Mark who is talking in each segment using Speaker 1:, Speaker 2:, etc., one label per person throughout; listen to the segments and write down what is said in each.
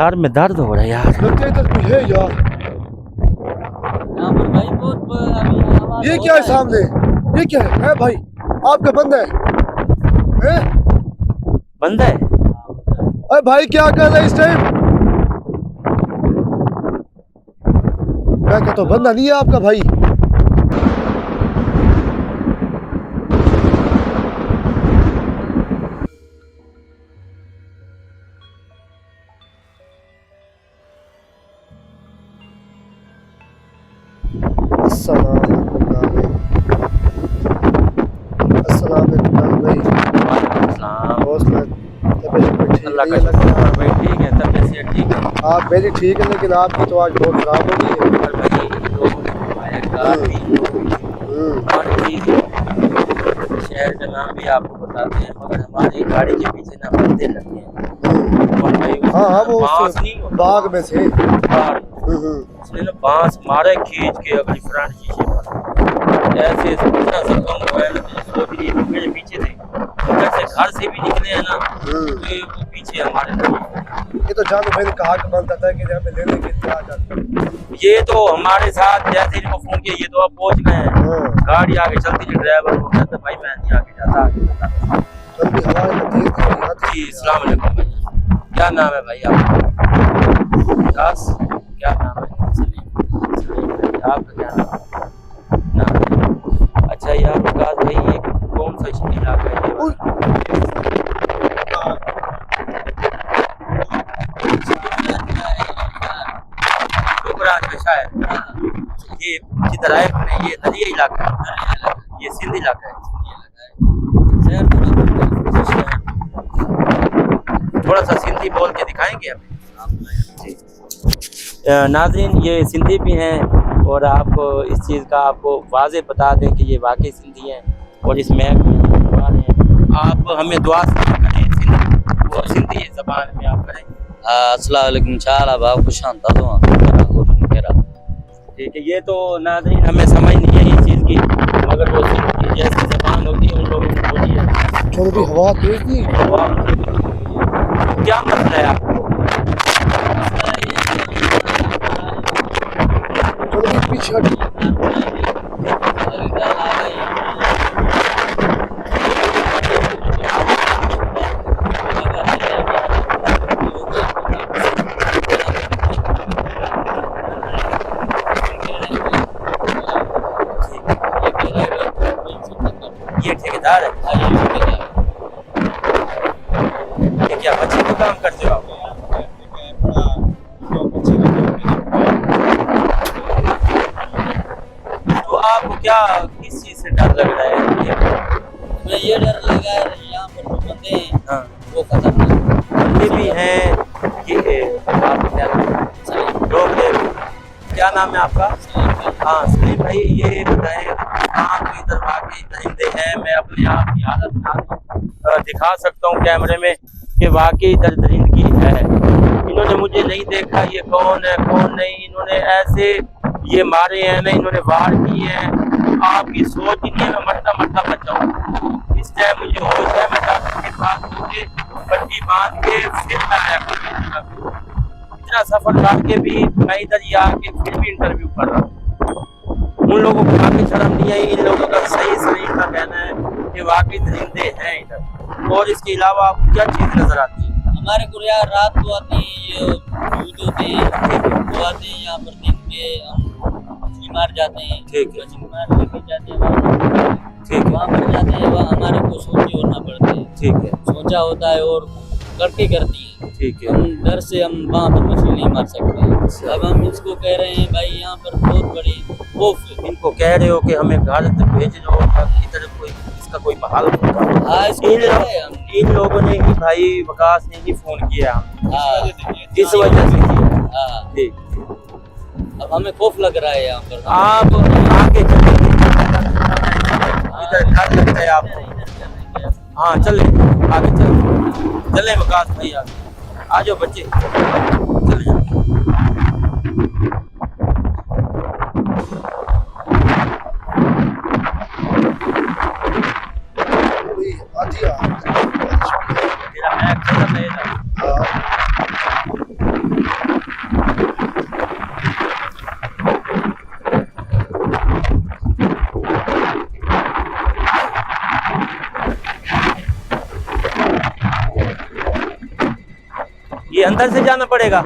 Speaker 1: यार में दर्द हो रहा है यार।
Speaker 2: लगता है इधर कोई है यार।
Speaker 3: यहाँ पर भाई बहुत अभी आवाज
Speaker 2: ये क्या है सामने? ये क्या है भाई? आपका बंदा है?
Speaker 1: बंदा है?
Speaker 2: अरे भाई क्या कर रहा है इस टाइम? मैं कहता हूँ बंदा नहीं है आपका भाई।
Speaker 1: भाई ठीक है, तबीयत से ठीक है।
Speaker 2: आप मेरी ठीक है, लेकिन आपकी तो आज बहुत खराब हो गई है।
Speaker 1: शहर का नाम भी आपको बताते हैं, मगर हमारी गाड़ी के पीछे ना बंदे लगे हैं। और भाई
Speaker 2: हाँ वो बाग में से
Speaker 1: उसने ना बांस मारे खींच के अगली फ्रंट शीशे पर, ऐसे इतना सा कम हुआ है ना, सोच रही है मेरे पीछे थे, घर से भी निकले हैं ना, तो वो पीछे हमारे।
Speaker 2: ये तो जानू भाई ने कहा कि मानता था कि यहाँ पे लेने के लिए आ जाते।
Speaker 1: ये तो हमारे साथ जैसे इनको फोन किया, ये तो अब पहुंच गए हैं। गाड़ी आगे चलती थी, ड्राइवर को कहता भाई मैं नहीं आगे जाता, आगे जाता। जी अस्सलाम वालेकुम भाई, क्या नाम है भाई आपका? विकास, क्या नाम है? आपका क्या नाम है? अच्छा यार विकास भाई, ये कौन सा इलाका है? ये किधर है? ये दरिया इलाका है, ये सिंध इलाका है। थोड़ा सा सिंधी बोल के दिखाएंगे हमें? नाज़रीन, ये सिंधी भी हैं और आपको इस चीज़ का आपको वाज़े बता दें कि ये वाकई सिंधी हैं और इस महक में आ रहे हैं। आप हमें दुआ करें सिंधी ज़बान में आप करें।
Speaker 3: अस्सलाम वालेकुम चाला बाप खुश आंदा तो
Speaker 1: ठीक है। ये तो नाज़रीन हमें समझ नहीं है इस चीज़ की, मगर वो सिंधी जैसी ज़बान होती है उन लोगों को बोली है।
Speaker 2: चलो भी हवा तेज थी।
Speaker 1: क्या मसला है आपको?
Speaker 2: चलो भी पीछे
Speaker 1: ये ठेकेदार है? ये क्या बच्चे को काम करते हो आप? तो आपको क्या किस चीज से डर लग रहा है?
Speaker 3: हमें ये डर लगा है यहाँ पर जो बंदे हैं वो खतरनाक
Speaker 1: बंदे भी हैं। ये आप क्या नाम है आपका? हाँ सलीम भाई, ये बताएं कहाँ कोई इधर वाकई दरिंदे हैं? मैं अपने आप की हालत दिखा सकता हूँ कैमरे में कि वाकई इधर दरिंदगी है। इन्होंने मुझे नहीं देखा ये कौन है कौन नहीं, इन्होंने ऐसे ये मारे हैं ना, इन्होंने वार किए हैं, आपकी सोच ही नहीं है। मैं मरता मरता बचाऊँ, इस टाइम मुझे होश है, मैं डॉक्टर के पास मुझे पट्टी बांध के फिर मैं आया। इतना सफर करके भी मैं इधर ही आके फिर भी इंटरव्यू कर रहा हूँ। उन लोगों को वाकई शर्म नहीं आई। इन लोगों का सही का कहना है कि वाकई दरिंदे हैं इधर। और इसके अलावा आपको क्या चीज़ नजर आती है?
Speaker 3: हमारे को यार रात को आते हैं, ये दूध होते हैं वो आते हैं यहाँ पर, दिन के हम मछली मार जाते हैं।
Speaker 1: ठीक है,
Speaker 3: मछली मार लेके जाते हैं वहाँ,
Speaker 1: ठीक है,
Speaker 3: वहाँ पर जाते हैं, वहाँ हमारे को सोचे होना पड़ता है।
Speaker 1: ठीक है,
Speaker 3: सोचा होता है और करती है।
Speaker 1: ठीक है।
Speaker 3: हम डर से हम वहाँ पर मछली नहीं मार सकते। अब हम इसको कह रहे हैं भाई यहाँ पर बहुत बड़ी खौफ है।
Speaker 1: इनको कह रहे हो कि हमें घर भेज दो, इधर कोई इसका कोई बहाल
Speaker 3: हाँ,
Speaker 1: इन लोगों ने ही भाई विकास ने ही फोन किया इस वजह से। ठीक,
Speaker 3: अब हमें खौफ लग रहा है यहाँ पर।
Speaker 1: आप आगे चलेंगे, इधर डर लगता है आपको? हाँ चले आगे, चले विकास भाई आगे आ जाओ बच्चे, चले जाओ। ये अंदर से जाना पड़ेगा।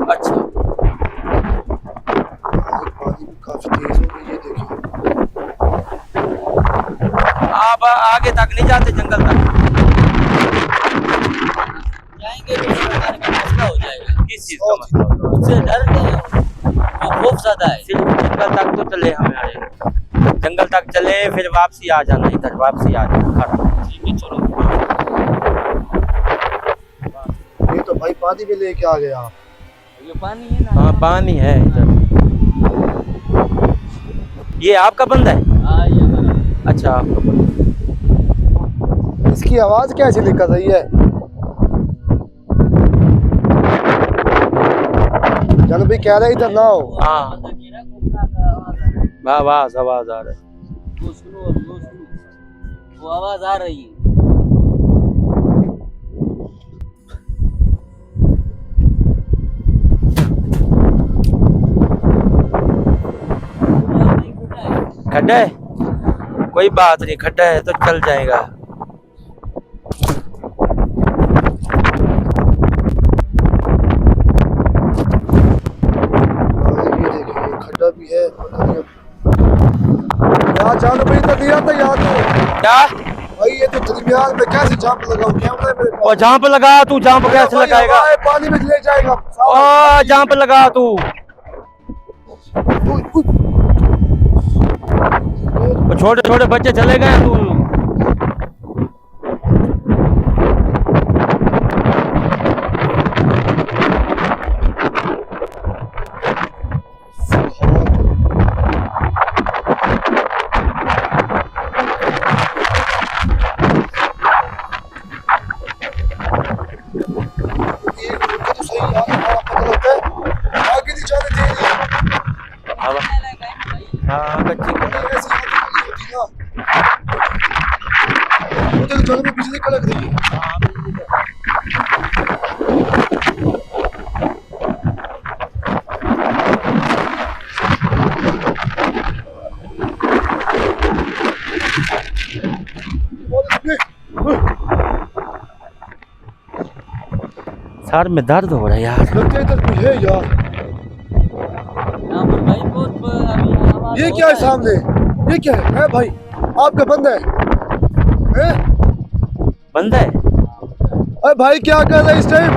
Speaker 1: अच्छा,
Speaker 2: पानी भी काफी तेज हो गई है, देखिए।
Speaker 1: आप आगे तक नहीं जाते जंगल तक?
Speaker 3: जाएंगे तो हमारे का मसला हो जाएगा।
Speaker 1: किस चीज का मसला होगा?
Speaker 3: उससे डरते हैं, वो खौफ ज्यादा है।
Speaker 1: सिर्फ जंगल तक तो चले हमारे, जंगल तक चले फिर वापसी आ जाना, इधर वापसी आ जाना।
Speaker 3: ठीक है चलो।
Speaker 2: ये तो भाई पानी में लेके आ गए आप।
Speaker 3: ये पानी है ना?
Speaker 1: हाँ पानी है इधर। ये आपका बंदा है?
Speaker 3: हाँ ये हमारा।
Speaker 1: अच्छा आपका बंदा।
Speaker 2: इसकी आवाज कैसे निकल रही है? जन भी कह रहे इधर ना हो।
Speaker 1: हाँ आवाज आ रहा है।
Speaker 3: वो सुनो, वो आवाज आ रही है।
Speaker 1: खड्डा है? कोई बात नहीं, खड्डा है तो चल जाएगा।
Speaker 2: ये देखिए खड्डा भी है। यार जान भाई इधर नहीं आता यार। तो
Speaker 1: क्या
Speaker 2: भाई ये तो दरमियान में कैसे जाम लगाऊं? कैमरे में
Speaker 1: और जंप लगा तू, जंप कैसे
Speaker 2: भाई,
Speaker 1: लगाएगा?
Speaker 2: हवा है, पानी में ले जाएगा।
Speaker 1: ओ जंप लगा तू। छोटे छोटे बच्चे चले गए तू।
Speaker 2: आगे नहीं जाने दे रही।
Speaker 1: हाँ कच्ची
Speaker 2: ऐसी होती ना। उधर जल में बिजली कड़क रही है।
Speaker 1: सर में दर्द हो रहा है यार।
Speaker 2: लगता है इधर कोई है यार।
Speaker 3: यहाँ पर भाई बहुत अभी आवाज
Speaker 2: ये
Speaker 3: होता
Speaker 2: क्या है सामने? ये क्या है भाई? आपका बंदा है? हैं?
Speaker 1: बंदा है?
Speaker 2: अरे भाई क्या कर रहा है इस टाइम?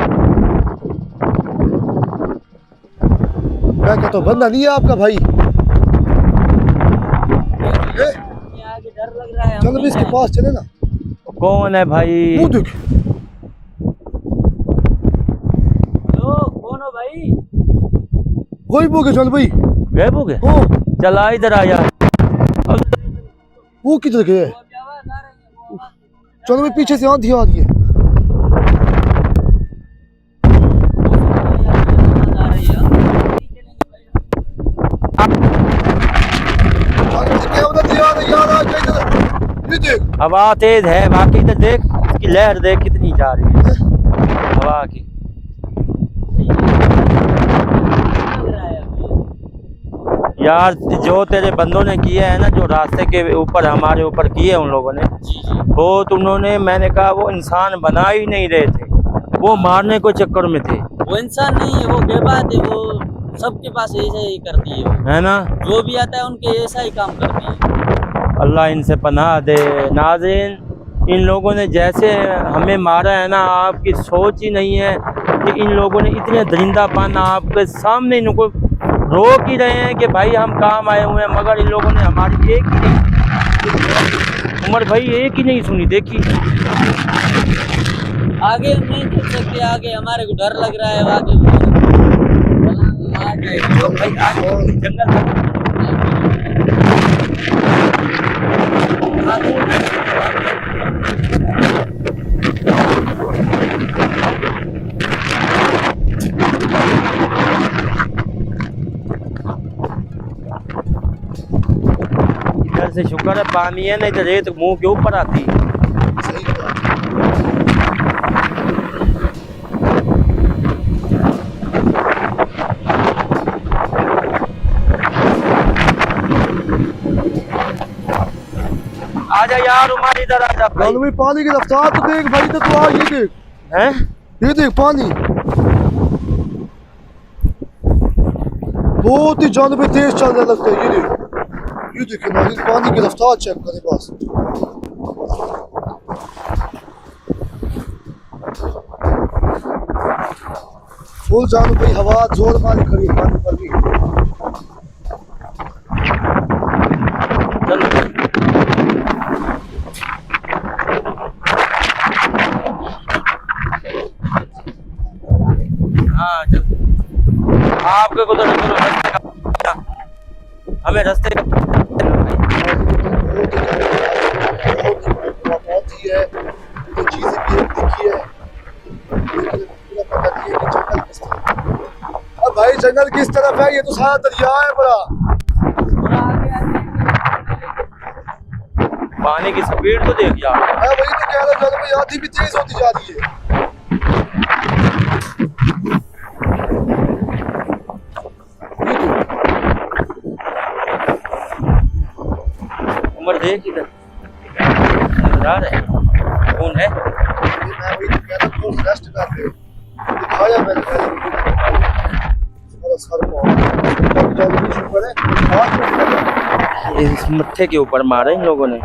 Speaker 2: मैं कहता हूँ बंदा नहीं है आपका भाई।
Speaker 3: ये आगे डर लग रहा है। हम
Speaker 2: चलो भी इसके पास चले ना।
Speaker 1: कौन है भाई?
Speaker 2: मुंह देख।
Speaker 3: हेलो कौन हो भाई?
Speaker 2: कोई बोगे चल भाई।
Speaker 1: गए बोगे?
Speaker 2: ओ
Speaker 1: चला इधर आ यार।
Speaker 2: वो किधर गए?
Speaker 3: वो अभी आवाज आ रही है, वो आवाज।
Speaker 2: चलो भाई पीछे से आंधी आ रही है।
Speaker 1: हवा तेज है बाकी, इधर देख इसकी लहर देख कितनी जा रही है हवा की। यार जो तेरे बंदों ने किया है ना, जो रास्ते के ऊपर हमारे ऊपर किए उन लोगों ने, वो उन्होंने, मैंने कहा वो इंसान बना ही नहीं रहे थे, वो मारने को चक्कर में थे।
Speaker 3: वो इंसान नहीं है, वो बेबाद है। वो सबके पास ऐसा ही करती है,
Speaker 1: है ना?
Speaker 3: जो भी आता है उनके ऐसा ही काम करती है।
Speaker 1: अल्लाह इनसे पनाह दे। नाज़रीन, इन लोगों ने जैसे हमें मारा है ना, आपकी सोच ही नहीं है कि इन लोगों ने इतने दरिंदापन आपके सामने इनको रोक ही रहे हैं कि भाई हम काम आए हुए हैं, मगर इन लोगों ने हमारी एक ही नहीं, उमर भाई एक ही नहीं सुनी। देखी
Speaker 3: आगे हम नहीं चल सकते, आगे हमारे को डर लग रहा है। आगे
Speaker 1: भाई आगे जंगल इधर से शुक्र है पानी है, नहीं तो रेत मुंह के ऊपर आती। आजा यार उमर, इधर आजा।
Speaker 2: जान भाई पानी की रफ्तार तो देख भाई, तो तू आ ये देख,
Speaker 1: हैं?
Speaker 2: ये देख पानी बहुत ही जान भाई तेज चलने लगता है। ये देख ना, इस पानी की रफ्तार चेक करे बस। फुल जान भाई हवा जोर मारी खड़ी है पानी पर भी।
Speaker 1: चलो हाँ चल, आपके को तो चलो रास्ते का, हमें रास्ते का
Speaker 2: है तो चीजें भी दिखी है, पूरा पता नहीं है कि जंगल किस तरफ। अब भाई जंगल किस तरफ है, ये तो सारा दरिया है बड़ा।
Speaker 1: पानी की स्पीड तो देख यार।
Speaker 2: मैं वही तो कह रहा हूँ भाई, आंधी भी तेज होती जा रही है।
Speaker 1: उम्र देख इधर नजर आ रहा है कौन है?
Speaker 2: मैं वही तो कह रहा हूँ रेस्ट कर ले, दिखाया मैंने पहले सर को जल्दी शुक्र है हाथ में
Speaker 1: इस मत्थे के ऊपर मारा इन लोगों ने।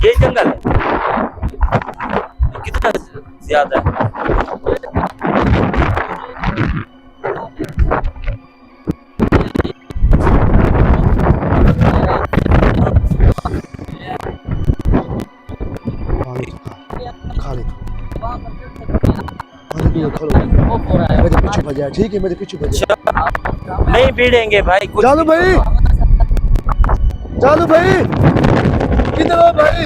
Speaker 1: ये जंगल है, कितना ज्यादा है?
Speaker 2: मेरे पीछे भजा, ठीक है मेरे पीछे भजा।
Speaker 1: नहीं पीड़ेंगे भाई कुछ।
Speaker 2: जालू भाई, जालू भाई किधर हो भाई,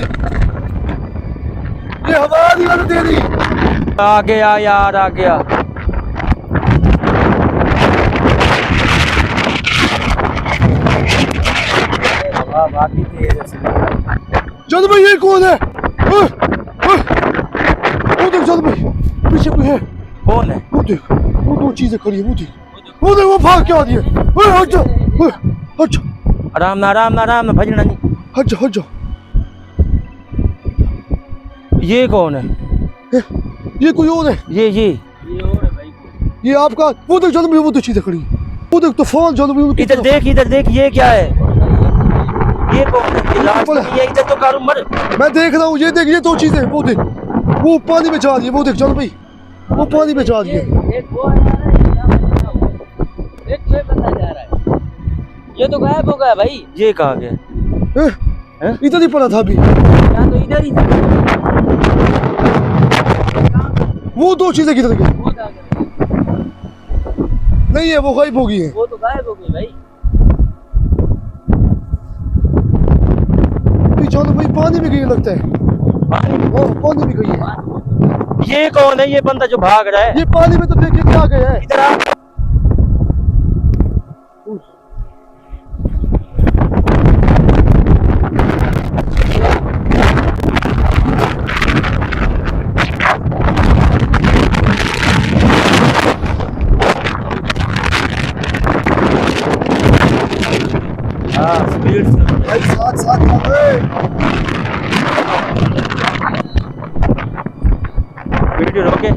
Speaker 2: ये हवा नहीं आने दे रही।
Speaker 1: आ गया यार, आ गया। हवा बाकी तेज है।
Speaker 2: जालू भाई ये कौन है? वो देख जालू भाई पीछे कोई है।
Speaker 1: कौन है?
Speaker 2: वो देख, वो दो चीजें खड़ी है, वो देख, वो देख, वो भाग के आ रही है। ओए हट जा, ओए हट जा,
Speaker 1: आराम ना, आराम ना, आराम ना, भजना नहीं।
Speaker 2: हट जा, हट जा।
Speaker 1: ये कौन है?
Speaker 2: ये कोई और है।
Speaker 1: ये
Speaker 3: और है भाई,
Speaker 2: ये आपका, वो देख जालू भाई, वो दो चीजें खड़ी है, वो देख तूफान जालू भाई।
Speaker 1: इधर देख, इधर देख, ये क्या है? ये कौन है? ये लास्ट में ये इधर तो कारू मर।
Speaker 2: मैं देख रहा हूँ, ये देख, ये दो चीजें, वो देख, वो पानी में जा रही है, वो देख जालू भाई, वो पानी में जा रही है।
Speaker 3: एक वो आ रहा है, एक ये बंदा जा रहा है, ये तो गायब हो गया भाई।
Speaker 1: ये कहाँ गया?
Speaker 2: इधर ही पड़ा था अभी,
Speaker 3: यहाँ तो इधर ही था,
Speaker 2: वो दो चीजें किधर गई?
Speaker 3: वो जा गया,
Speaker 2: नहीं है, वो गायब हो गई है।
Speaker 3: वो तो गायब हो गई भाई।
Speaker 2: जालू भाई पानी में गई लगता है। हाँ, पानी में गई है।
Speaker 1: ये कौन है? ये बंदा जो भाग रहा है?
Speaker 2: ये पानी में तो देखिए क्या गया है।
Speaker 1: इधर आ। हाँ, स्पीड से
Speaker 2: भाई साथ साथ
Speaker 1: वीडियो रोके।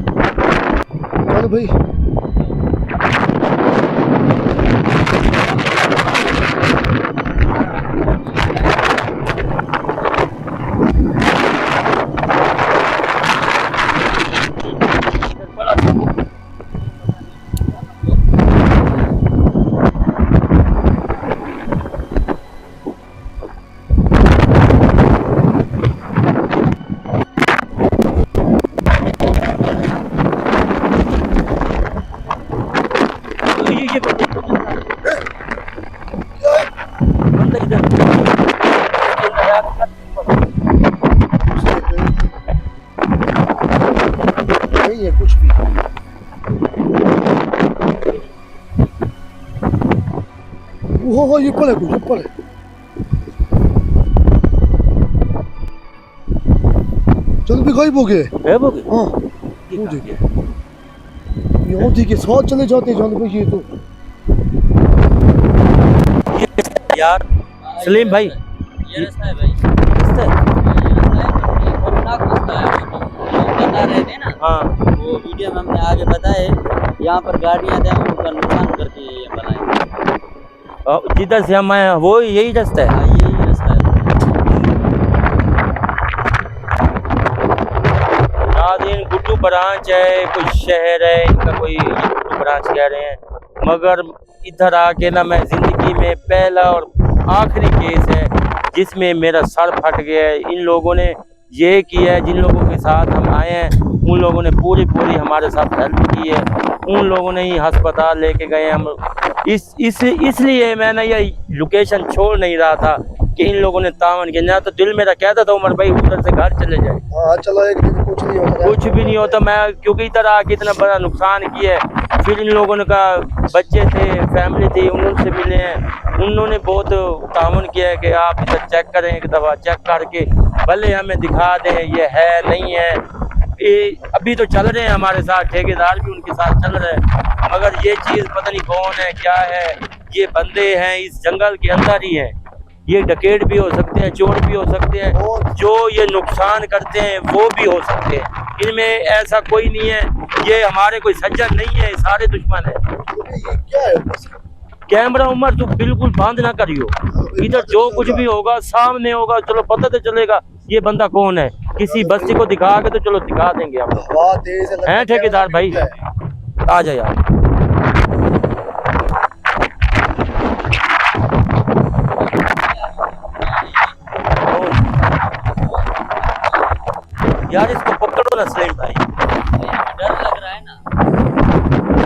Speaker 2: चलो भाई,
Speaker 1: ये बंदा इधर
Speaker 2: नहीं है कुछ भी। वो ये ऊपर है, कुछ ऊपर है। चलो भी गायब हो गए।
Speaker 1: गायब हो गए?
Speaker 2: हाँ
Speaker 1: ये
Speaker 2: वो
Speaker 1: कहाँ
Speaker 2: देखिए,
Speaker 1: गया?
Speaker 2: यहाँ देखिए साथ चले जाते हैं जान भाई ये तो।
Speaker 1: यार सलीम भाई,
Speaker 3: ये रास्ता है भाई,
Speaker 1: रास्ता है?
Speaker 3: ये रास्ता है, खतरनाक रास्ता है। वो जो बता रहे थे ना,
Speaker 1: हाँ
Speaker 3: वो वीडियो में हमने आगे बताए, यहाँ पर गाड़ियाँ थे उनका नुकसान करती है ये बनाए।
Speaker 1: और जिधर से हम आए हैं, वो यही रास्ता है।
Speaker 3: हाँ यही रास्ता है।
Speaker 1: नाज़रीन, गुड्डू ब्रांच है, कोई शहर है इनका, कोई ये गुड्डू ब्रांच कह रहे हैं, मगर इधर आके ना मैं ज़िंदगी में पहला और आखिरी केस है जिसमें मेरा सर फट गया है। इन लोगों ने ये किया है, जिन लोगों के साथ हम आए हैं उन लोगों ने पूरी हमारे साथ हेल्प की है, उन लोगों ने ही अस्पताल लेके गए हम। इसलिए मैं ना ये लोकेशन छोड़ नहीं रहा था कि इन लोगों ने तावन किया, ना तो दिल मेरा कहता था उमर भाई उधर से घर चले जाए।
Speaker 2: हाँ चलो एक दिन कुछ नहीं होता,
Speaker 1: कुछ भी नहीं होता, मैं क्योंकि इधर आके इतना बड़ा नुकसान किया है। फिर इन लोगों ने कहा, बच्चे थे, फैमिली थी, उनसे मिले हैं, उन्होंने बहुत तावन किया है कि आप इधर चेक करें, एक दफ़ा चेक करके भले हमें दिखा दें ये है नहीं है। ये अभी तो चल रहे हैं हमारे साथ, ठेकेदार भी उनके साथ चल रहे हैं, मगर ये चीज़ पता नहीं कौन है क्या है। ये बंदे हैं इस जंगल के अंदर ही हैं, ये डकैत भी हो सकते हैं, चोर भी हो सकते हैं, जो ये नुकसान करते हैं वो भी हो सकते हैं। इनमें ऐसा कोई नहीं है, ये हमारे कोई सज्जन नहीं है, सारे दुश्मन है।
Speaker 2: ये क्या है बस?
Speaker 1: कैमरा उमर तो बिल्कुल बंद ना करियो, इधर जो कुछ भी होगा सामने होगा, चलो पता तो चलेगा ये बंदा कौन है। किसी बस्ती को दिखा के तो चलो दिखा देंगे हम लोग।
Speaker 2: हवा तेज है, लगता
Speaker 1: हैं
Speaker 2: है
Speaker 1: ठेकेदार भाई,
Speaker 2: है।
Speaker 1: आ जा यार। यार इसको पकड़ो ना सलीम भाई,
Speaker 3: डर लग रहा है ना।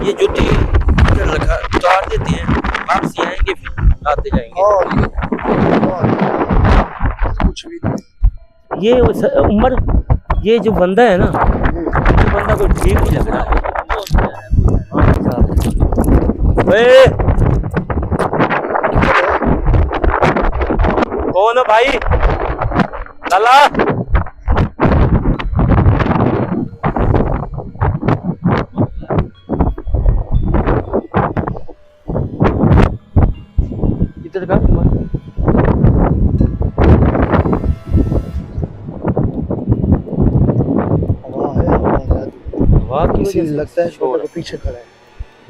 Speaker 1: ये जुटी इधर लगा उतार देते हैं, वापसी आएंगे फिर आते जाएंगे।
Speaker 2: कुछ भी नहीं।
Speaker 1: ये उमर, ये जो बंदा है ना, ये बंदा कोई ठीक नहीं लग रहा है। ए, कौन है भाई? लाला इधर का हवा की
Speaker 2: इसी
Speaker 1: वजह से
Speaker 2: लगता है
Speaker 1: शोर
Speaker 2: शोर पीछे खड़ा है,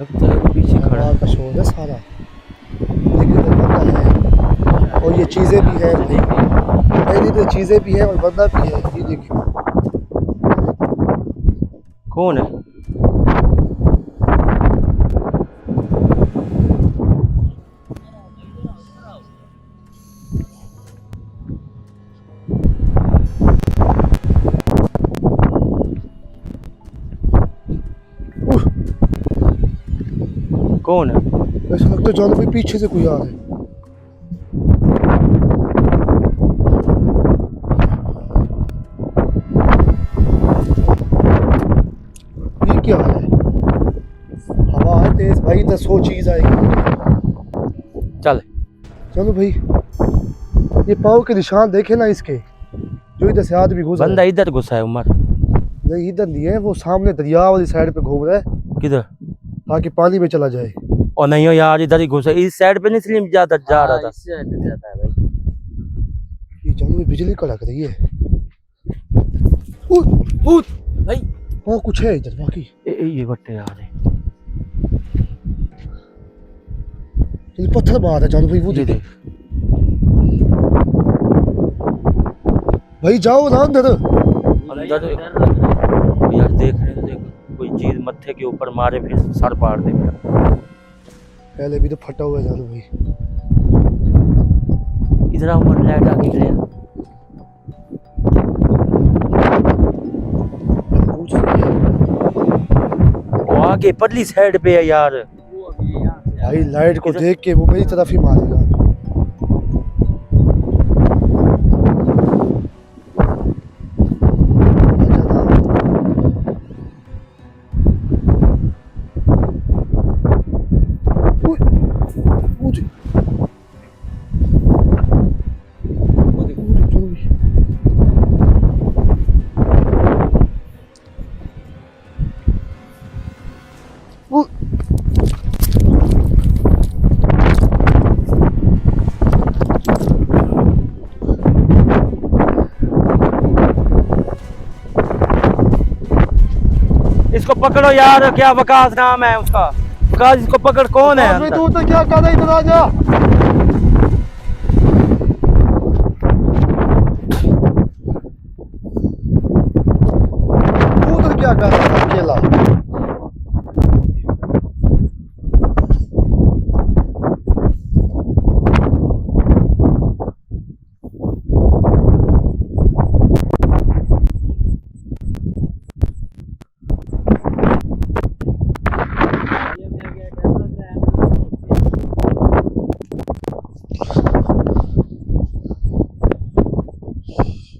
Speaker 1: लगता है वो पीछे खड़ा
Speaker 2: हवा
Speaker 1: है।
Speaker 2: का शोर है सारा, लेकिन वो बंदा है और ये चीजें भी है, ये चीजें भी है और बंदा भी है। ये देखिए
Speaker 1: कौन है? कौन है?
Speaker 2: ऐसा लगता है जानो भाई पीछे से कोई आ रहा है। ये क्या है? हवा है तेज भाई, इधर 100 चीज आएगी।
Speaker 1: चल
Speaker 2: चलो भाई, ये पाँव के निशान देखे ना इसके, जो इधर से आदमी घुस
Speaker 1: बंदा इधर घुसा है उमर।
Speaker 2: नहीं इधर नहीं है, वो सामने दरिया वाली साइड पे घूम रहा है
Speaker 1: किधर?
Speaker 2: ताकि पानी में चला जाए।
Speaker 1: और नहीं हो यार, इधर ही घुसा, इस साइड पे नहीं स्लिम ज्यादा जा रहा था।
Speaker 3: इससे हट जाता है भाई।
Speaker 2: ये जंगल में बिजली कड़क रही है।
Speaker 1: भूत भाई,
Speaker 2: हाँ कुछ है इधर वाकई।
Speaker 1: ये बट्टे आ रहे
Speaker 2: ये पत्थर मार रहा है जानो भाई, वो
Speaker 1: ये
Speaker 2: देख
Speaker 1: देख।
Speaker 2: भाई जाओ ना अंदर।
Speaker 1: अंदर
Speaker 3: डर लग रहा है।
Speaker 1: यार देख रहे हैं, देख कोई चीज मत्थे के ऊपर मारे फिर सर पाड़ दे मेरा।
Speaker 2: पहले भी तो फटा हुआ है जानो भाई।
Speaker 1: इधर उमर लाइट आ गई है।
Speaker 2: पूछ रही है।
Speaker 1: वो आगे पतली साइड पे है यार।
Speaker 3: वो अभी यहाँ से
Speaker 2: भाई लाइट को
Speaker 1: इधर-
Speaker 2: देख के वो मेरी तरफ ही मारेगा।
Speaker 1: इसको पकड़ो यार, क्या वकास नाम है उसका, वकास, इसको पकड़, कौन है
Speaker 2: भाई
Speaker 1: अंदर?
Speaker 2: तू तो क्या कर रहा है, इधर आ जा। तू उधर क्या कर रहा है अकेला?